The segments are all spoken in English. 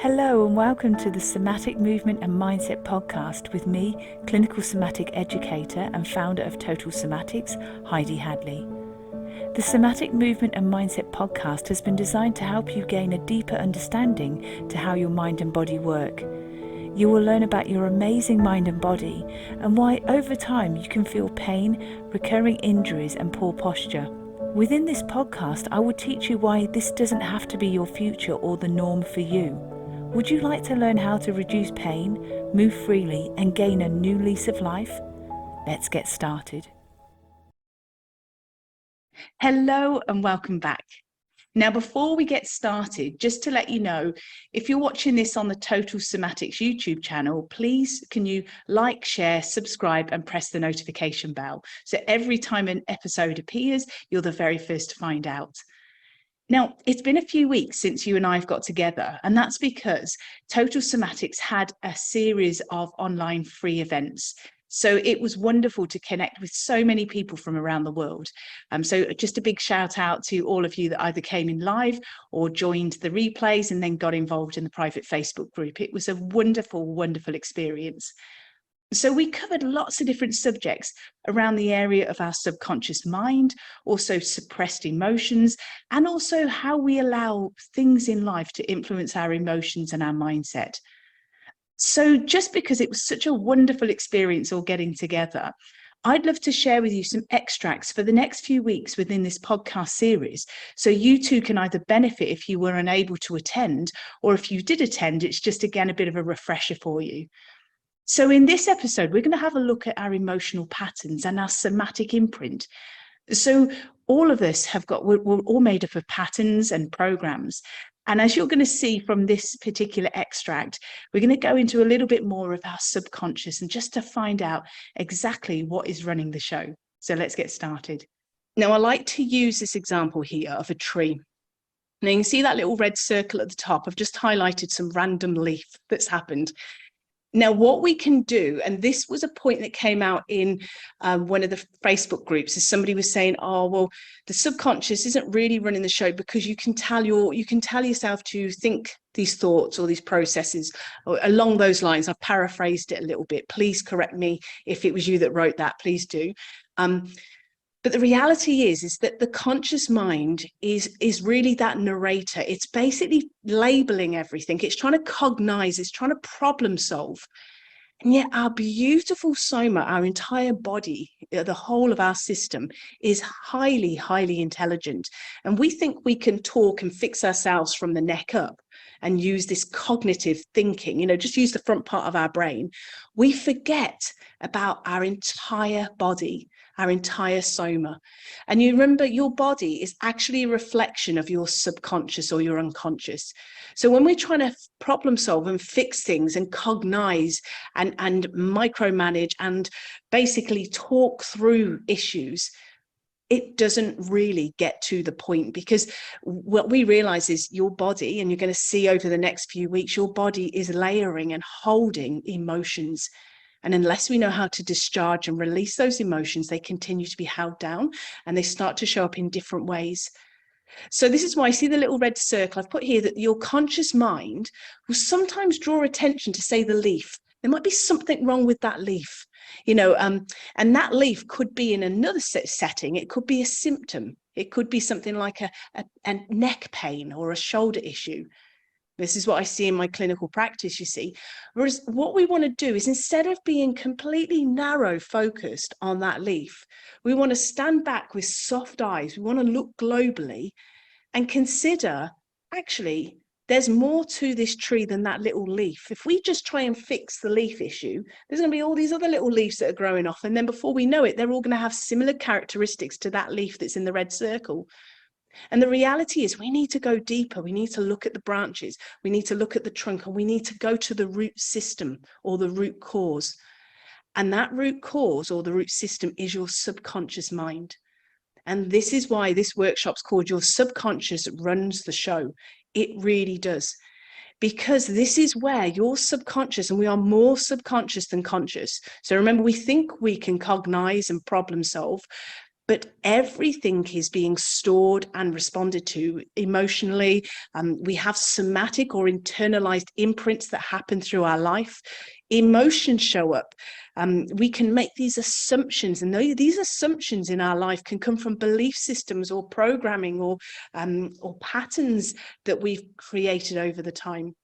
Hello and welcome to the Somatic Movement and Mindset podcast with me, clinical somatic educator and founder of Total Somatics, Heidi Hadley. The Somatic Movement and Mindset podcast has been designed to help you gain a deeper understanding to how your mind and body work. You will learn about your amazing mind and body and why over time you can feel pain, recurring injuries and poor posture. Within this podcast, I will teach you why this doesn't have to be your future or the norm for you. Would you like to learn how to reduce pain, move freely, and gain a new lease of life? Let's get started. Hello and welcome back. Now, before we get started, just to let you know, if you're watching this on the Total Somatics YouTube channel, please can you like, share, subscribe, and press the notification bell. So every time an episode appears, you're the very first to find out. Now, it's been a few weeks since you and I have got together, and that's because Total Somatics had a series of online free events. So it was wonderful to connect with so many people from around the world. So just a big shout out to all of you that either came in live or joined the replays and then got involved in the private Facebook group. It was a wonderful, wonderful experience. So we covered lots of different subjects around the area of our subconscious mind, also suppressed emotions, and also how we allow things in life to influence our emotions and our mindset. So just because it was such a wonderful experience all getting together, I'd love to share with you some extracts for the next few weeks within this podcast series. So you too can either benefit if you were unable to attend, or if you did attend, it's just again a bit of a refresher for you. So in this episode, we're going to have a look at our emotional patterns and our somatic imprint. So all of us we're all made up of patterns and programs. And as you're going to see from this particular extract, we're going to go into a little bit more of our subconscious and just to find out exactly what is running the show. So let's get started. Now, I like to use this example here of a tree. Now you can see that little red circle at the top. I've just highlighted some random leaf that's happened. Now, what we can do, and this was a point that came out in one of the Facebook groups, is somebody was saying, "Oh, well, the subconscious isn't really running the show because you can tell yourself to think these thoughts or these processes or along those lines." I've paraphrased it a little bit. Please correct me if it was you that wrote that. Please do. But the reality is that the conscious mind is really that narrator. It's basically labeling everything. It's trying to cognize, it's trying to problem solve. And yet our beautiful soma, our entire body, the whole of our system is highly, highly intelligent. And we think we can talk and fix ourselves from the neck up and use this cognitive thinking, just use the front part of our brain. We forget about our entire body, our entire soma. And you remember your body is actually a reflection of your subconscious or your unconscious. So when we're trying to problem solve and fix things and cognize and micromanage and basically talk through issues, it doesn't really get to the point, because what we realize is your body, and you're going to see over the next few weeks, your body is layering and holding emotions. And unless we know how to discharge and release those emotions, they continue to be held down and they start to show up in different ways. So this is why I see the little red circle I've put here, that your conscious mind will sometimes draw attention to, say, the leaf. There might be something wrong with that leaf, and that leaf could be in another setting. It could be a symptom. It could be something like a neck pain or a shoulder issue. This is what I see in my clinical practice, you see. Whereas what we want to do is, instead of being completely narrow focused on that leaf, we want to stand back with soft eyes. We want to look globally and consider, actually, there's more to this tree than that little leaf. If we just try and fix the leaf issue, there's going to be all these other little leaves that are growing off. And then before we know it, they're all going to have similar characteristics to that leaf that's in the red circle. And the reality is we need to go deeper. We need to look at the branches. We need to look at the trunk, and we need to go to the root system or the root cause. And that root cause or the root system is your subconscious mind. And this is why this workshop's called Your Subconscious Runs the Show. It really does. Because this is where your subconscious, and we are more subconscious than conscious. So remember, we think we can cognize and problem solve, but everything is being stored and responded to emotionally. We have somatic or internalized imprints that happen through our life. Emotions show up. We can make these assumptions, and these assumptions in our life can come from belief systems or programming or patterns that we've created over the time.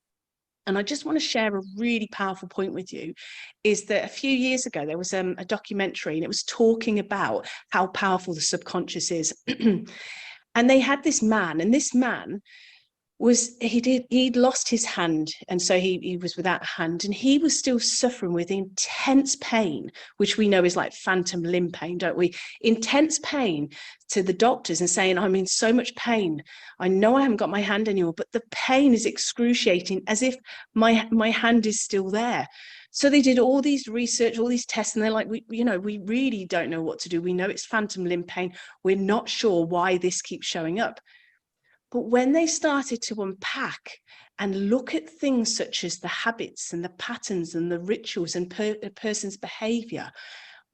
And I just want to share a really powerful point with you, is that a few years ago, there was a documentary, and it was talking about how powerful the subconscious is. And they had this man, and this man he'd lost his hand, and so he was without a hand, and he was still suffering with intense pain, which we know is like phantom limb pain, don't we? Intense pain, to the doctors, and saying, I'm in so much pain. I know I haven't got my hand anymore, but the pain is excruciating, as if my hand is still there. So they did all these research, all these tests, and they're like, we really don't know what to do. We know it's phantom limb pain. We're not sure why this keeps showing up. But when they started to unpack and look at things such as the habits and the patterns and the rituals and a person's behavior,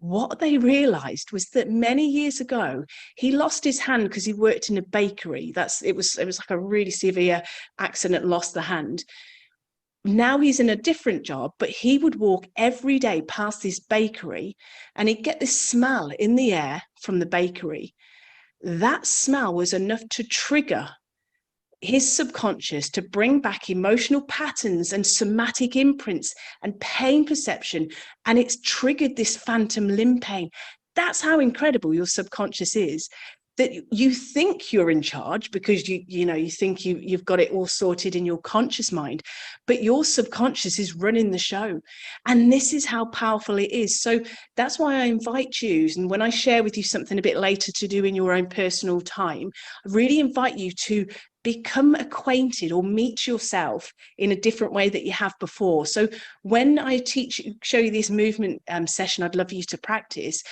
what they realized was that many years ago, he lost his hand because he worked in a bakery. It was like a really severe accident, lost the hand. Now he's in a different job, but he would walk every day past this bakery, and he'd get this smell in the air from the bakery. That smell was enough to trigger his subconscious to bring back emotional patterns and somatic imprints and pain perception, and it's triggered this phantom limb pain. That's how incredible your subconscious is, that you think you're in charge because you think you've got it all sorted in your conscious mind, but your subconscious is running the show. And this is how powerful it is. So that's why I invite you, and when I share with you something a bit later to do in your own personal time, I really invite you to become acquainted or meet yourself in a different way that you have before. So when I show you this movement session I'd love you to practice,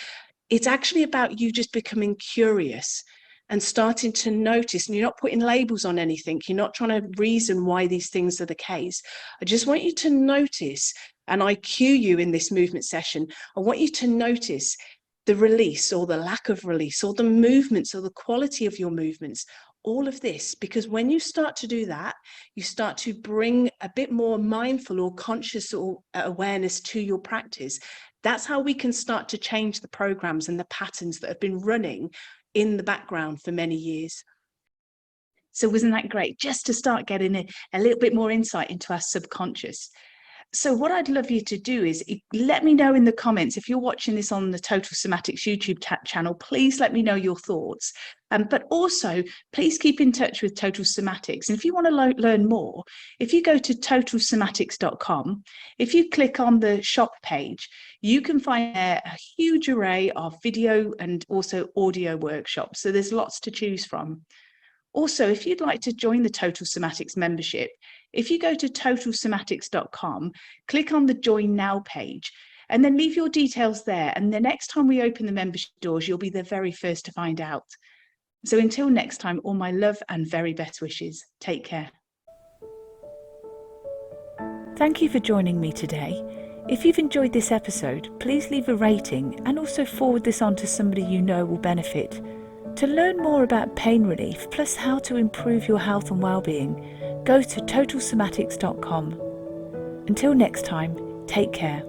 it's actually about you just becoming curious and starting to notice, and you're not putting labels on anything. You're not trying to reason why these things are the case. I just want you to notice, and I cue you in this movement session, I want you to notice the release or the lack of release, or the movements or the quality of your movements, all of this, because when you start to do that, you start to bring a bit more mindful or conscious or awareness to your practice. That's how we can start to change the programs and the patterns that have been running in the background for many years. So wasn't that great? Just to start getting a little bit more insight into our subconscious. So what I'd love you to do is let me know in the comments, if you're watching this on the Total Somatics YouTube channel, please let me know your thoughts. But also, please keep in touch with Total Somatics. And if you want to learn more, if you go to totalsomatics.com, if you click on the shop page, you can find a huge array of video and also audio workshops. So there's lots to choose from. Also, if you'd like to join the Total Somatics membership, if you go to totalsomatics.com, click on the Join Now page, and then leave your details there. And the next time we open the membership doors, you'll be the very first to find out. So until next time, all my love and very best wishes. Take care. Thank you for joining me today. If you've enjoyed this episode, please leave a rating and also forward this on to somebody you know will benefit. To learn more about pain relief, plus how to improve your health and well-being, go to totalsomatics.com. Until next time, take care.